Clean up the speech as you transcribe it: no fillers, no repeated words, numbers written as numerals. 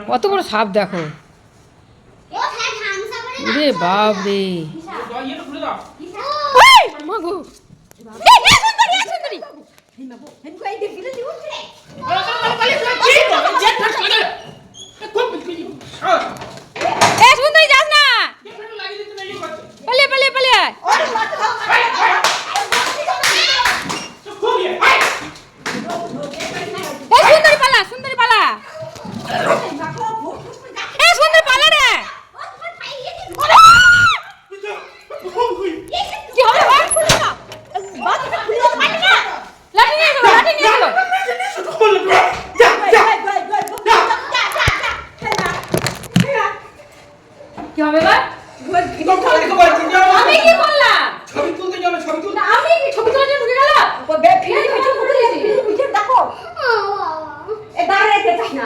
কত বড় সাপ দেখো। রে বাপ রে মাগো সুন্দরী যাস না, পালিয়ে পালিয়ে পালিয়ে সুন্দরী পালা, সুন্দরী পালা, সুন্দরী পালা রে। কি হবে লাঠি নিয়ে এসো, লাঠি নিয়ে এসো। কি হবে এবার? আমি কি করলাম? ছবি তুলতে যাবে, ছবি তুলতে। আমি কি ছবি তোলার জন্য ঢুকে গেলাম? ফিরে দেখো, এ দাঁড়াতে চাস না।